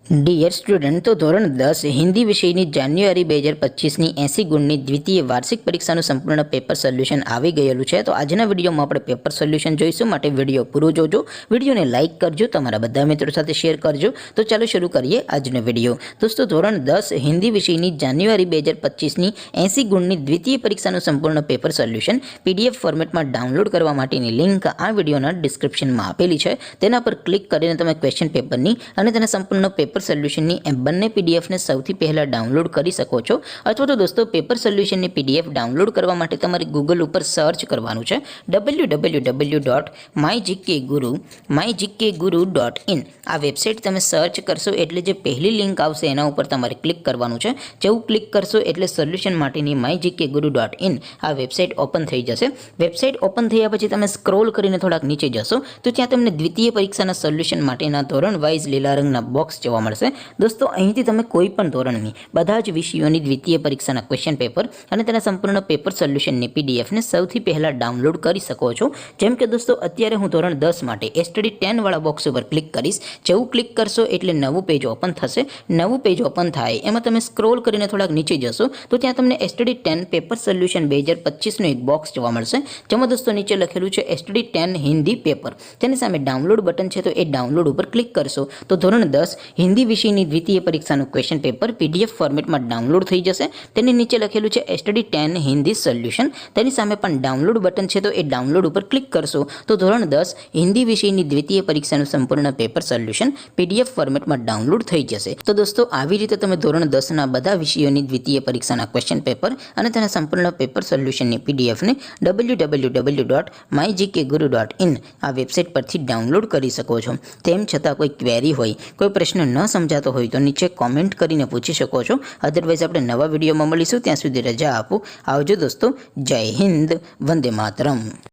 Dear student, તો ધોરણ 10 હિન્દી વિષયની જાન્યુઆરી 2025ની 80 ગુણની દ્વિતીય વાર્ષિક પરીક્ષાનું સંપૂર્ણ પેપર સોલ્યુશન આવી ગયેલું છે. તો આજના વિડીયોમાં આપણે પેપર સોલ્યુશન જોઈશું. માટે વિડીયો પૂરો જોજો, વિડીયોને લાઇક કરજો, તમારા બધા મિત્રો સાથે શેર કરજો. તો ચાલો શરૂ કરીએ આજનો વિડીયો. દોસ્તો, ધોરણ 10 હિન્દી વિષયની જાન્યુઆરી 2025ની 80 ગુણની દ્વિતીય પરીક્ષાનું સંપૂર્ણ પેપર સોલ્યુશન પીડીએફ ફોર્મેટમાં ડાઉનલોડ કરવા માટેની લિંક આ વિડીયોના ડિસ્ક્રિપ્શનમાં આપેલી છે. તેના પર ક્લિક કરીને તમે ક્વેશ્ચન પેપરની અને તેના સંપૂર્ણ પેપર સોલ્યુશનની બંને પીડીએફને સૌથી પહેલાં ડાઉનલોડ કરી શકો છો. અથવા તો દોસ્તો, પેપર સોલ્યુશનની પીડીએફ ડાઉનલોડ કરવા માટે તમારે ગૂગલ ઉપર સર્ચ કરવાનું છે www.mygkguru.in. આ વેબસાઇટ તમે સર્ચ કરશો એટલે જે પહેલી લિંક આવશે એના ઉપર તમારે ક્લિક કરવાનું છે. જેવું ક્લિક કરશો એટલે સોલ્યુશન માટેની mygkguru.in આ વેબસાઇટ ઓપન થઈ જશે. વેબસાઇટ ઓપન થયા પછી તમે સ્ક્રોલ કરીને થોડાક નીચે જશો તો ત્યાં તમને દ્વિતીય પરીક્ષાના સોલ્યુશન માટેના ધોરણ વાઇઝ લીલા રંગના બોક્સ જોવા મળશે. દોસ્તો, અહીંથી તમે કોઈ પણ ધોરણની બધા જ વિષયોની દ્વિતીય પરીક્ષાના ક્વેશ્ચન પેપર અને તેના સંપૂર્ણ પેપર સોલ્યુશનની પીડીએફને સૌથી પહેલાં ડાઉનલોડ કરી શકો છો. જેમ કે દોસ્તો, અત્યારે હું ધોરણ 10 માટે એસટીડી 10 વાળા બોક્સ ઉપર ક્લિક કરીશ. જેવું ક્લિક કરશો એટલે નવું પેજ ઓપન થશે. નવું પેજ ઓપન થાય એમાં તમે સ્ક્રોલ કરીને થોડાક નીચે જશો તો ત્યાં તમને એસટીડી 10 પેપર સોલ્યુશન 2025નું એક બોક્સ જોવા મળશે. જેમાં દોસ્તો નીચે લખેલું છે એસટીડી 10 હિન્દી પેપર. તેની સામે ડાઉનલોડ બટન છે, તો એ ડાઉનલોડ ઉપર ક્લિક કરશો તો ધોરણ 10 હિન્દી વિષયની દ્વિતીય પરીક્ષાનું ક્વેશ્ચન પેપર પીડીએફ ફોર્મેટમાં ડાઉનલોડ થઈ જશે. તેની નીચે લખેલું છે એસટીડી 10 હિન્દી સોલ્યુશન. તેની સામે પણ ડાઉનલોડ બટન છે, તો એ ડાઉનલોડ ઉપર ક્લિક કરશો તો ધોરણ 10 હિન્દી વિષયની દ્વિતીય પરીક્ષાનું સંપૂર્ણ પેપર સોલ્યુશન પીડીએફ ફોર્મેટમાં ડાઉનલોડ થઈ જશે. તો દોસ્તો, આવી રીતે તમે ધોરણ 10ના બધા વિષયોની દ્વિતીય પરીક્ષાના ક્વેશ્ચન પેપર અને તેના સંપૂર્ણ પેપર સોલ્યુશનની પીડીએફને www.mygkguru.in આ વેબસાઇટ પરથી ડાઉનલોડ કરી શકો છો. તેમ છતાં કોઈ ક્વેરી હોય, કોઈ પ્રશ્ન ન સમજાતો હોય તો નીચે કોમેન્ટ કરીને પૂછી શકો છો. અધરવાઇઝ આપણે નવા વિડીયોમાં મળીશું. ત્યાં સુધી રજા આપો. આવજો દોસ્તો. જય હિન્દ. વંદે માતરમ.